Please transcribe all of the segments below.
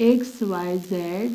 XYZ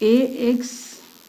AX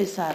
SR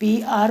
PR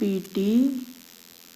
PT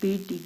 PT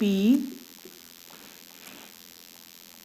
P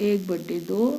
1/2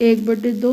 1/2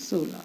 16,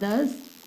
10,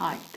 8।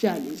40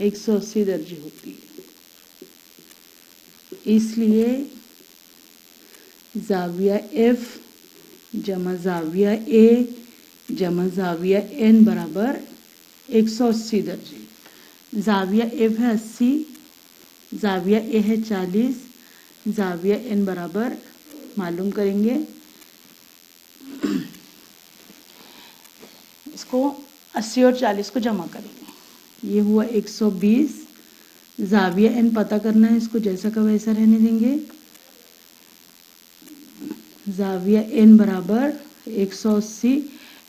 180 درجے ہوتی ہے. اس لیے زاویہ F جمع زاویہ A جمع زاویہ N برابر 180 درجے. زاویہ F ہے 80، زاویہ A ہے 40، زاویہ N برابر معلوم کریں گے. اس کو 80 اور 40 کو جمع کریں گے، یہ ہوا 120. زاویہ N پتہ کرنا ہے، اس کو جیسا کا ویسا رہنے دیں گے. زاویہ N برابر 180.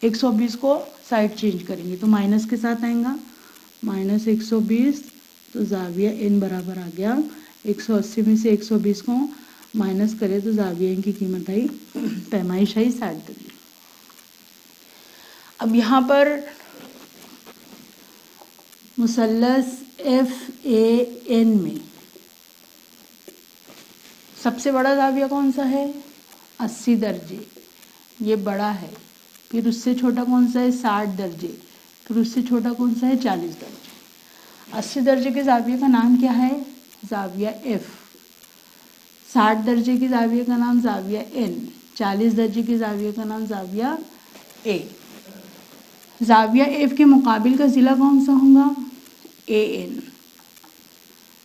120 کو سائڈ چینج کریں گے تو مائنس کے ساتھ آئیں گا، مائنس 120. تو زاویہ N برابر آ گیا 180 میں سے 120 کو مائنس کرے تو زاویہ N کی قیمت آئی، پیمائش آئی 60 درجے. اب یہاں پر مثلث FAN میں سب سے بڑا زاویہ کون سا ہے؟ 80 درجے، یہ بڑا ہے. پھر اس سے چھوٹا کون سا ہے؟ 60 درجے. پھر اس سے چھوٹا کون سا ہے؟ 40 درجے. 80 درجے کے زاویے کا نام کیا ہے؟ زاویہ F. 60 درجے کی زاویے کا نام زاویہ N. 40 درجے کی زاویے کا نام زاویہ A. زاویہ F کے مقابل کا ضلع کون سا ہوگا؟ AN.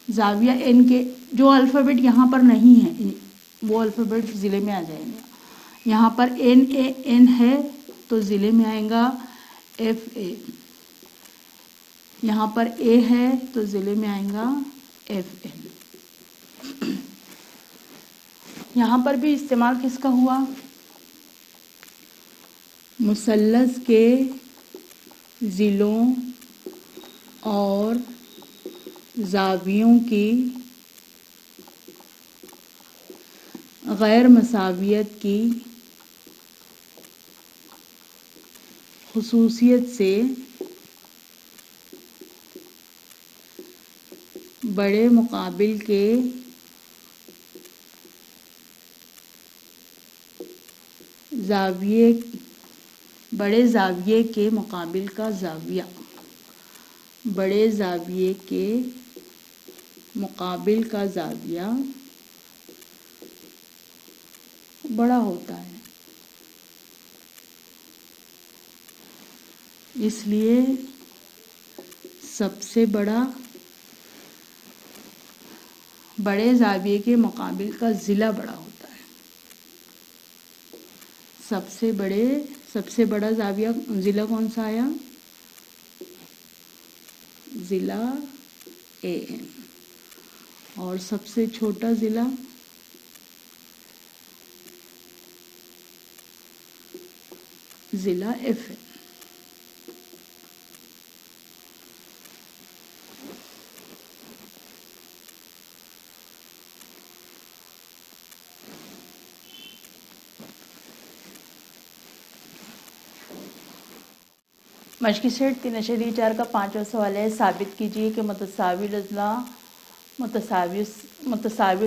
زاویہ N کے جو الفابیٹ یہاں پر نہیں ہے وہ الفابیٹ ضلع میں آ جائیں گے. یہاں پر NAN ہے تو ضلع میں آئے گا FA. یہاں پر A ہے تو ضلع میں آئے گا FN. یہاں پر بھی استعمال کس کا ہوا؟ مثلث کے ضلعوں اور زاویوں کی غیر مساویت کی خصوصیت سے بڑے مقابل کے بڑے زاویے کے مقابل کا زاویہ، بڑے زاویے کے مقابل کا زاویہ بڑا ہوتا ہے. اس لیے سب سے بڑا بڑے زاویے کے مقابل کا ضلع بڑا ہوتا ہے. سب سے بڑا زاویہ ضلع کون سا آیا؟ ضلع AN. اور سب سے چھوٹا ضلع ضلع FN. مشقی سیٹ 3.4 کا 5واں سوال ہے. ثابت کیجیے کہ متساوی الاضلاع مثلث متساوی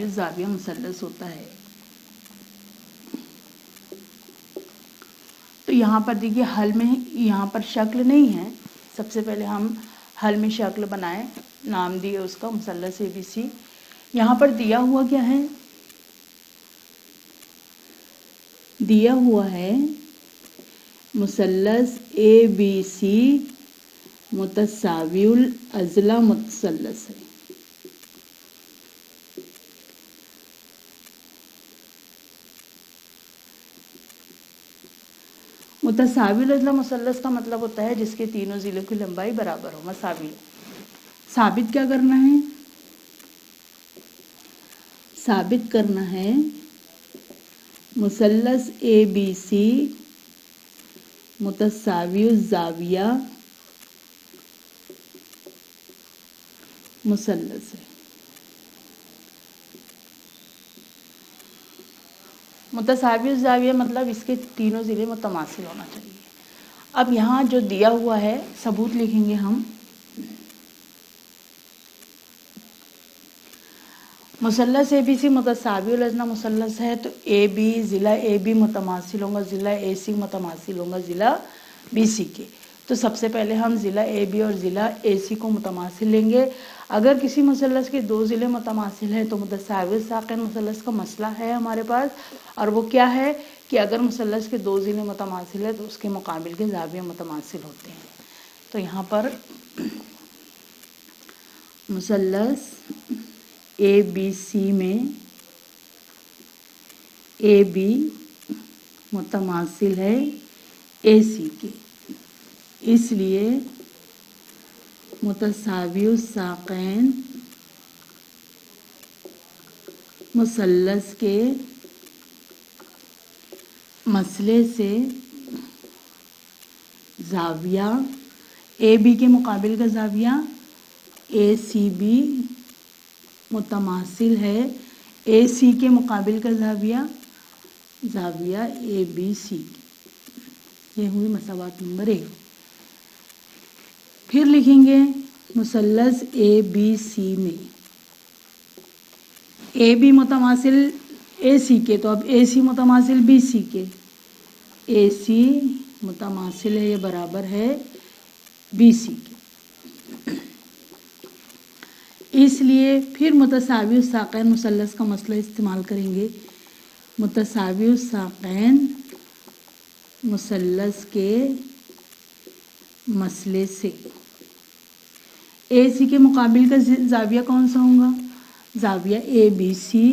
الزاویہ مثلث ہوتا ہے. تو یہاں پر دیکھیے حل میں یہاں پر شکل نہیں ہے. سب سے پہلے ہم حل میں شکل بنائیں، نام دیے اس کا مثلث ABC. یہاں پر دیا ہوا کیا ہے؟ دیا ہوا ہے مثلث ABC متساوی الاضلاع مثلث ہے. متساوی الاضلاع مثلث کا مطلب ہوتا ہے جس کے تینوں ضلعوں کی لمبائی برابر ہو، مساوی. ثابت کیا کرنا ہے؟ ثابت کرنا ہے مثلث ABC متساوی الزاویہ مثلث ہے. متساوی الزاویہ مطلب اس کے تینوں ضلع متماثل ہونا چاہیے. اب یہاں جو دیا ہوا ہے ثبوت لکھیں گے ہم. مثلث ABC متساوی الاضلاع مثلث ہے تو ضلع AB متماثل ہوگا ضلع AC متماثل ہوگا ضلع BC کے. تو سب سے پہلے ہم ضلع اے بی اور ضلع اے سی کو متماثل لیں گے۔ اگر کسی مثلث کے دو ضلع متماثل ہیں تو متساوی الساقین مثلث کا مسئلہ ہے ہمارے پاس، اور وہ کیا ہے کہ اگر مثلث کے دو ضلع متماثل ہیں تو اس کے مقابل کے زاویے متماثل ہوتے ہیں۔ تو یہاں پر مثلث اے بی سی میں اے بی متماثل ہے اے سی کے، اس لیے متساوی الساقین مثلث کے مسئلے سے زاویہ اے بی کے مقابل کا زاویہ اے سی بی متماثل ہے اے سی کے مقابل کا زاویہ اے بی سی۔ یہ ہوئی مساوات نمبر 1۔ پھر لکھیں گے مثلث اے بی سی میں اے بی متماثل اے سی کے، تو اب اے سی متماثل بی سی کے، اے سی متماثل ہے یہ برابر ہے بی سی کے، اس لیے پھر متساوی الساقین مثلث کا مسئلہ استعمال کریں گے۔ متساوی الساقین مثلث کے مسئلے سے اے سی کے مقابل کا زاویہ کون سا ہوگا؟ زاویہ اے بی سی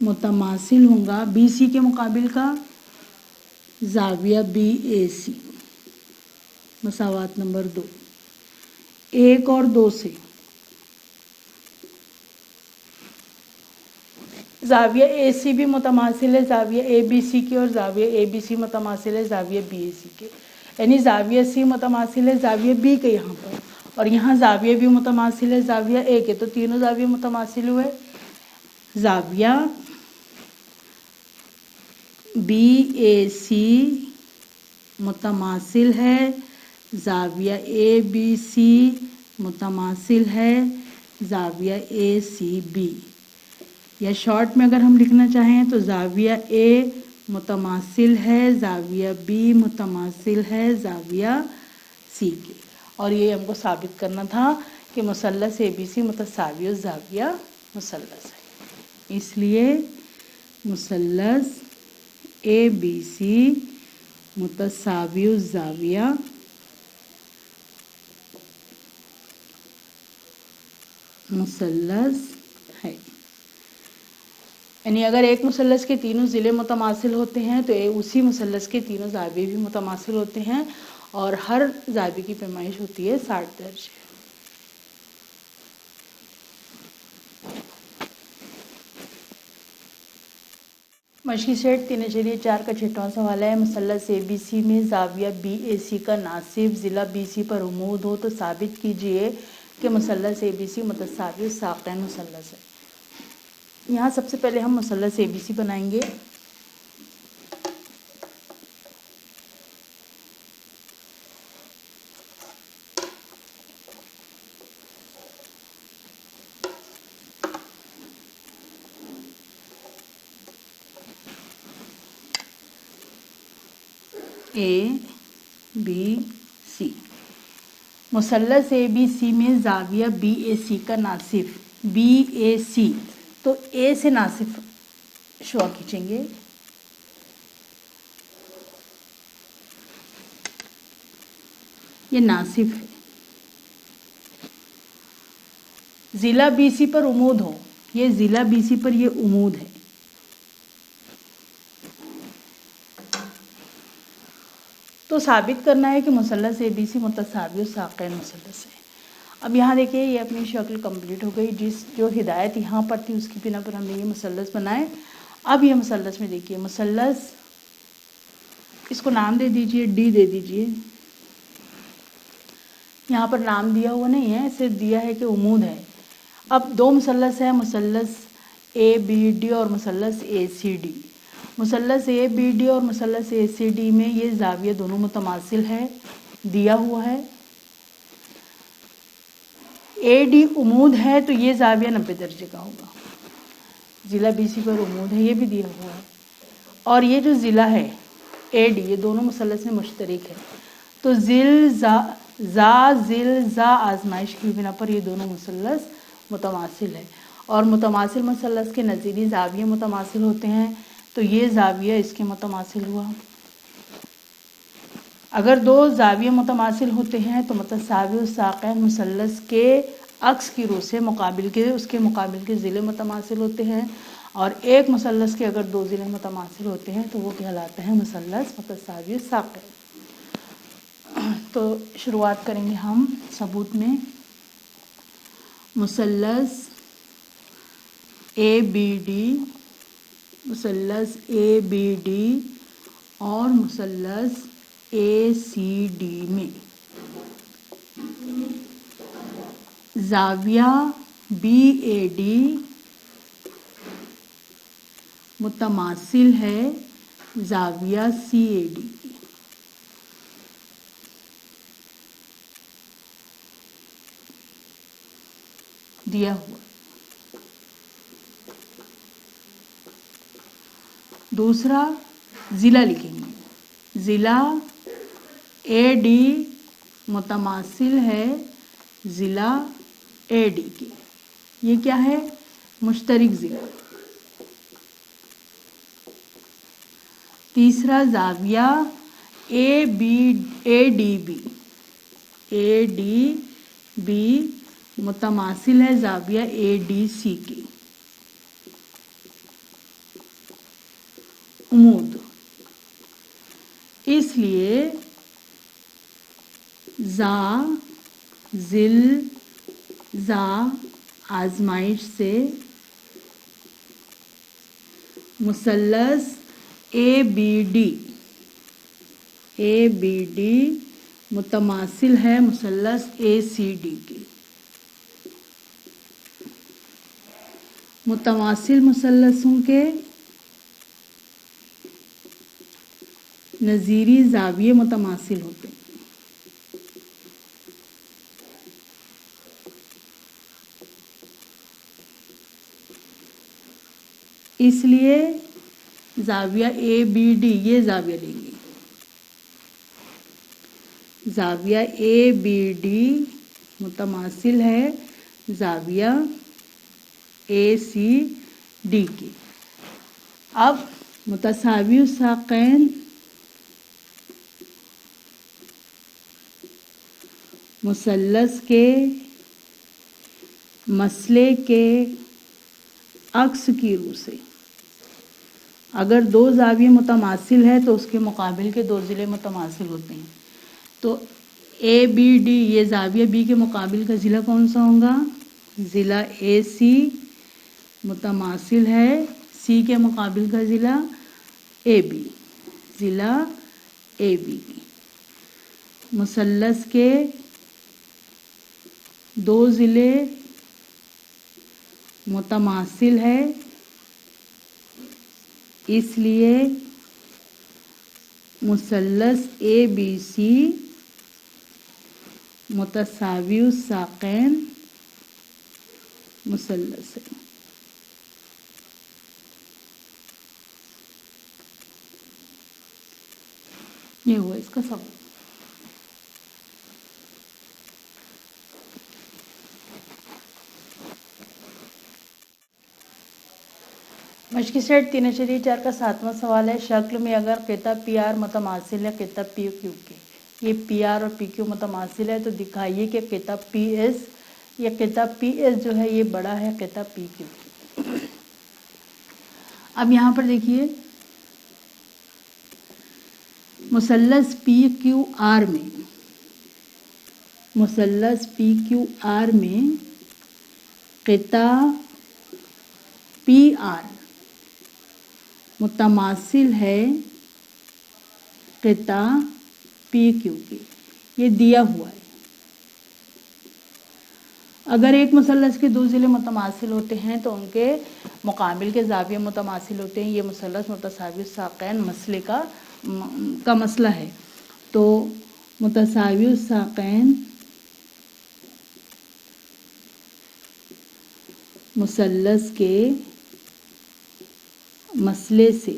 متماثل ہوگا بی سی کے مقابل کا زاویہ بی اے سی۔ مساوات نمبر 2، 1 اور 2 سے زاویہ اے سی بھی متماثل ہے زاویہ اے بی سی کے، اور زاویہ اے بی سی متماثل ہے زاویہ بی اے سی کے، یعنی زاویہ سی متماثل ہے زاویہ بی کے یہاں پر، اور یہاں زاویہ بھی متماثل ہے زاویہ اے کے، تو تینوں زاویہ متماثل ہوئے۔ زاویہ بی اے سی متماثل ہے زاویہ اے بی سی متماثل ہے زاویہ اے سی بی، یا شارٹ میں اگر ہم لکھنا چاہیں تو زاویہ اے متماثل ہے زاویہ بی متماثل ہے زاویہ سی کے، اور یہ ہم کو ثابت کرنا تھا کہ مثلث اے بی سی متساوی الزاویہ مثلث ہے، اس لیے مثلث اے بی سی متساوی الزاویہ مثلث ہے۔ یعنی اگر ایک مثلث کے تینوں ضلع متماثل ہوتے ہیں تو اسی مثلث کے تینوں زاویے بھی متماثل ہوتے ہیں، اور ہر زاویے کی پیمائش ہوتی ہے 60 درجے۔ مشقی سیٹ 3.4 کا 6واں سوال ہے، مثلث اے بی سی میں زاویہ بی اے سی کا ناصب ضلع بی سی پر عمود ہو تو ثابت کیجئے کہ مثلث اے بی سی متساوی الساقین مثلث ہے۔ یہاں سب سے پہلے ہم مثلث اے بی سی بنائیں گے۔ اے بی سی، مثلث اے بی سی میں زاویہ بی اے سی کا ناصب بی اے سی، تو اے سے ناصب شعاع کھینچیں گے، یہ ناصب ہے، ضلع بی سی پر عمود ہو، یہ ضلع بی سی پر یہ عمود ہے، تو ثابت کرنا ہے کہ مثلث اے بی سی متساوی الساقین مثلث ہے۔ اب یہاں دیکھیے یہ اپنی شکل کمپلیٹ ہو گئی، جو ہدایت یہاں پر تھی اس کی بنا پر ہم نے یہ مثلث بنائے۔ اب یہ مثلث میں دیکھیے، مثلث اس کو نام دے دیجئے، ڈی دے دیجئے، یہاں پر نام دیا ہوا نہیں ہے، صرف دیا ہے کہ عمود ہے۔ اب دو مثلث ہیں، مثلث اے بی ڈی اور مثلث اے سی ڈی۔ مثلث اے بی ڈی اور مثلث اے سی ڈی میں یہ زاویہ دونوں متماثل ہے، دیا ہوا ہے۔ اے ڈی عمود ہے تو یہ زاویہ 90 درجے کا ہوگا، ضلع بی سی پر عمود ہے، یہ بھی دیا ہوا ہے، اور یہ جو ضلع ہے اے ڈی یہ دونوں مثلث میں مشترک ہے، تو ذل زا آزمائش کی بنا پر یہ دونوں مثلث متماثل ہے، اور متماثل مثلث کے نظیری زاویے متماثل ہوتے ہیں، تو یہ زاویہ اس کے متماثل ہوا۔ اگر دو زاویے متماثل ہوتے ہیں تو متساوی الساقین مثلث کے عکس کی رو سے اس کے مقابل کے ضلع متماثل ہوتے ہیں، اور ایک مثلث کے اگر دو ضلع متماثل ہوتے ہیں تو وہ کہلاتا ہے مثلث متساوی الساقین۔ تو شروعات کریں گے ہم ثبوت میں۔ مثلث اے بی ڈی اور مثلث اے سی ڈی میں زاویہ بی اے ڈی متماثل ہے زاویہ سی اے ڈی کی۔ دیا ہوا دوسرا ضلع لکھیں گے، ضلع اے ڈی متماثل ہے ضلع اے ڈی کے، یہ کیا ہے؟ مشترک ضلع۔ تیسرا زاویہ اے ڈی بی متماثل ہے زاویہ اے ڈی سی کے۔ عمود، اس لیے زا آزمائش سے مثلث اے بی ڈی متماثل ہے مثلث اے سی ڈی کے۔ متماثل مثلثوں کے نظیری زاویے متماثل ہوتے ہیں، اس لیے زاویہ اے بی ڈی یہ زاویہ لیں گے، زاویہ اے بی ڈی متماثل ہے زاویہ اے سی ڈی کے۔ اب متساوی الساقین مثلث کے مسئلے کے عکس کی رو سے اگر دو زاویے متماثل ہے تو اس کے مقابل کے دو ضلع متماثل ہوتے ہیں، تو اے بی ڈی یہ زاویہ بی کے مقابل کا ضلع کون سا ہوگا؟ ضلع اے سی متماثل ہے سی کے مقابل کا ضلع اے بی، ضلع اے بی مثلث کے دو ضلع متماثل ہے، اس لیے مثلث اے بی سی متساوی الساقین مثلث ہے۔ یہ ہوا اس کا ثبوت۔ مشقی سیٹ 3.4 کا 7واں سوال ہے، شکل میں اگر قطع پی آر متماثل ہے قطع پی کیو کے، یہ پی آر اور پی کیو متماثل ہے تو دکھائیے کہ قطع پی ایس، یہ قطع پی ایس جو ہے یہ بڑا ہے قطع پی کیو۔ اب یہاں پر دیکھیے مثلث پی کیو آر میں قطع پی آر متماثل ہے قطع پی کیو کے، یہ دیا ہوا ہے۔ اگر ایک مثلث کے دو ضلع متماثل ہوتے ہیں تو ان کے مقابل کے زاویے متماثل ہوتے ہیں، یہ مثلث متساوی الساقین مسئلے کا مسئلہ ہے، تو متساوی الساقین مثلث کے مسئلے سے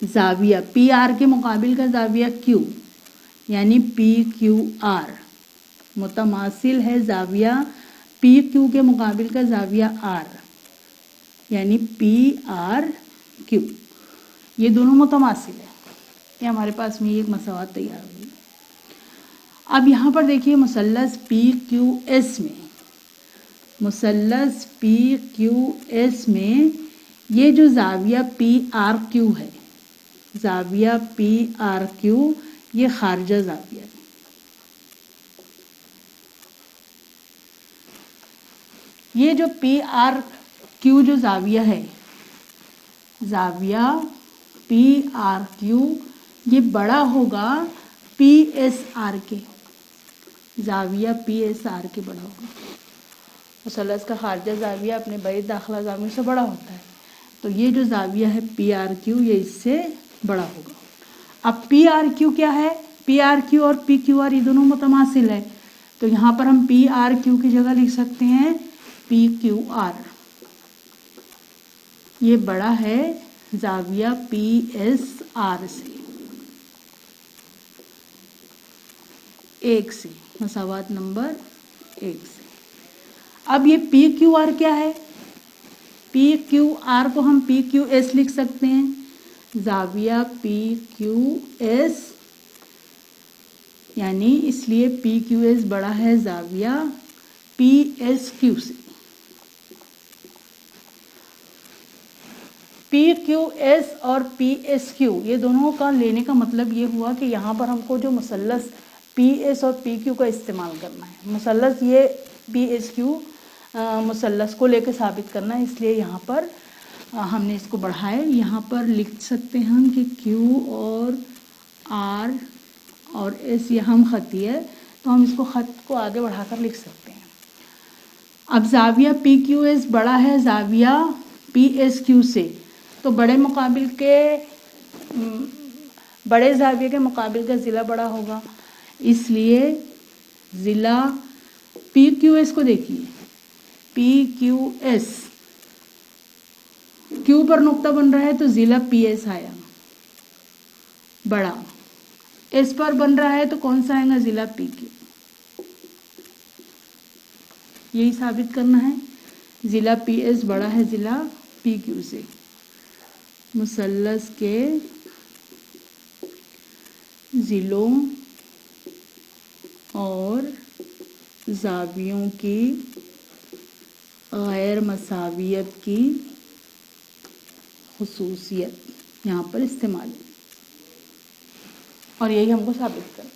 زاویہ پی آر کے مقابل کا زاویہ کیو یعنی پی کیو آر، متماثل ہے زاویہ پی کیو کے مقابل کا زاویہ آر یعنی پی آر کیو، یہ دونوں متماثل ہے۔ یہ ہمارے پاس میں ایک مساوات تیار ہوئی۔ اب یہاں پر دیکھیے مثلث پی کیو ایس میں، مثلث پی کیو ایس میں یہ جو زاویہ پی آر کیو ہے، زاویہ پی آر کیو یہ خارجہ زاویہ ہے۔ یہ جو پی آر کیو جو زاویہ ہے، زاویہ پی آر کیو یہ بڑا ہوگا پی ایس آر کے، زاویہ پی ایس آر کے بڑا ہوگا۔ مثلث کا خارجہ زاویہ اپنے بعید داخلہ زاویہ سے بڑا ہوتا ہے، تو یہ جو زاویہ ہے پی آر کیو یہ اس سے بڑا ہوگا۔ اب پی آر کیو کیا ہے؟ پی آر کیو اور پی کیو آر یہ دونوں متماثل ہے، تو یہاں پر ہم پی آر کیو کی جگہ لکھ سکتے ہیں پی کیو آر، یہ بڑا ہے زاویہ پی ایس آر سے، ایک سے، مساوات نمبر ایک سے۔ اب یہ پی کیو آر کیا ہے؟ پی کیو آر کو ہم پی کیو ایس لکھ سکتے ہیں، زاویہ پی کیو ایس یعنی اس لیے پی کیو ایس بڑا ہے زاویہ پی ایس کیو سے۔ پی کیو ایس اور پی ایس کیو یہ دونوں کا لینے کا مطلب یہ ہوا کہ یہاں پر ہم کو جو مثلث پی ایس اور پی کیو کا استعمال کرنا ہے، مثلث یہ پی ایس کیو مثلث کو لے کے ثابت کرنا ہے، اس لیے یہاں پر ہم نے اس کو بڑھائے۔ یہاں پر لکھ سکتے ہیں ہم کہ کیو اور آر اور ایس یہ ہم خطی ہے، تو ہم اس کو خط کو آگے بڑھا کر لکھ سکتے ہیں۔ اب زاویہ پی کیو ایس بڑا ہے زاویہ پی ایس کیو سے، تو بڑے زاویے کے مقابل کا ضلع بڑا ہوگا، اس لیے ضلع پی کیو ایس کو دیکھیے، پی کیو ایس کیو پر نقطہ بن رہا ہے تو ضلع پی ایس آیا بڑا، ایس پر بن رہا ہے تو کون سا آئے گا؟ ضلع پی کیو۔ یہی ثابت کرنا ہے، ضلع پی ایس بڑا ہے ضلع پی کیو سے۔ مثلث کے ضلعوں اور زاویوں کی غیر مساویت کی خصوصیت یہاں پر استعمال ہے، اور یہی ہم کو ثابت کرنا ہے۔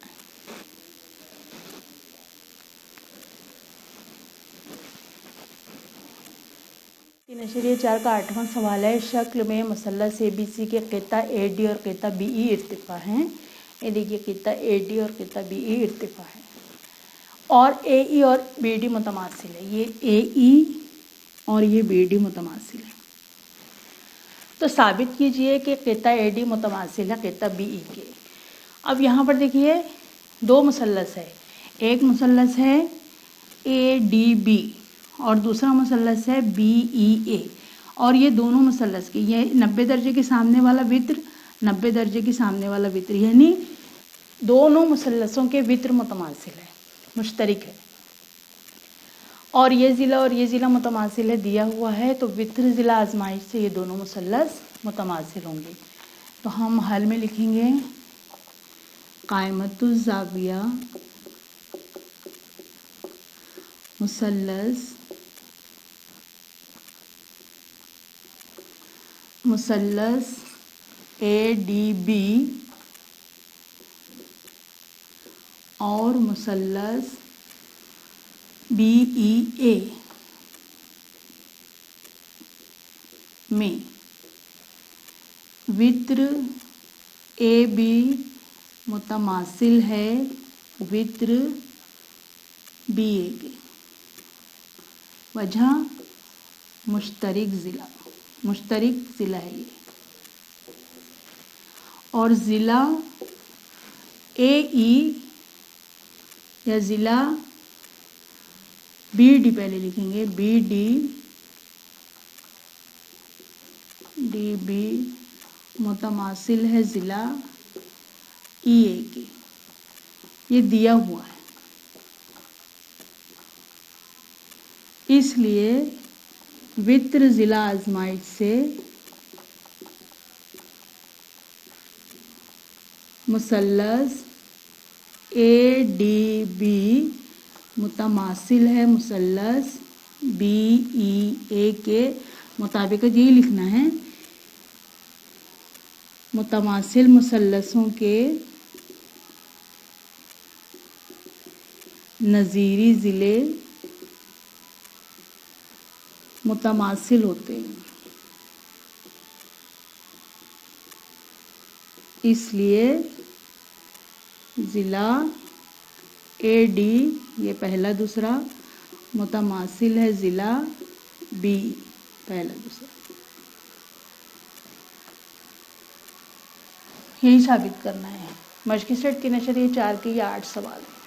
3.4 کا 8واں سوال ہے، شکل میں مثلث اے بی سی کے خطہ اے ڈی اور خطہ بی ای ارتفاع ہیں۔ یہ دیکھیے خطہ اے ڈی اور خطہ بی ای ارتفاع ہے، اور اے ای اور بی ڈی متماثل ہے، یہ اے ای اور یہ بی ڈی متماثل ہے، تو ثابت کیجئے کہ خطہ اے ڈی متماثل ہے خطہ بی ای کے۔ اب یہاں پر دیکھیے دو مثلث ہے، ایک مثلث ہے اے ڈی بی اور دوسرا مثلث ہے بی ای اے، اور یہ دونوں مثلث کے یہ 90 درجے کے سامنے والا وتر، 90 درجے کے سامنے والا وتر، یعنی دونوں مثلثوں کے وتر متماثل ہے، مشترک ہے، اور یہ ضلع اور یہ ضلع متماثل ہے دیا ہوا ہے، تو وتر ضلع آزمائش سے یہ دونوں مثلث متماثل ہوں گے۔ تو ہم حل میں لکھیں گے قائمۃ الزاویہ مثلث اے ڈی بی اور مثلث بی ای اے میں وتر اے بی متماثل ہے وتر بی اے کے، وجہ مشترک ضلع ہے یہ، اور ضلع اے ای یا ضلع بی ڈی پہلے لکھیں گے، بی ڈی بی متماثل ہے ضلع ای اے کے، یہ دیا ہوا ہے، اس لیے وطر ضلع آزمائش سے مثلث اے ڈی بی متماثل ہے مثلث بی ای اے کے مطابق، یہی لکھنا ہے، متماثل مثلثوں کے نظیری ضلع متماثل ہوتے ہیں، اس لیے ضلع اے ڈی یہ پہلا دوسرا، متماثل ہے ضلع بی پہلا دوسرا، یہی ثابت کرنا ہے۔ مشقی سیٹ کی نشر یہ 4 کے یا 8 سوال ہیں۔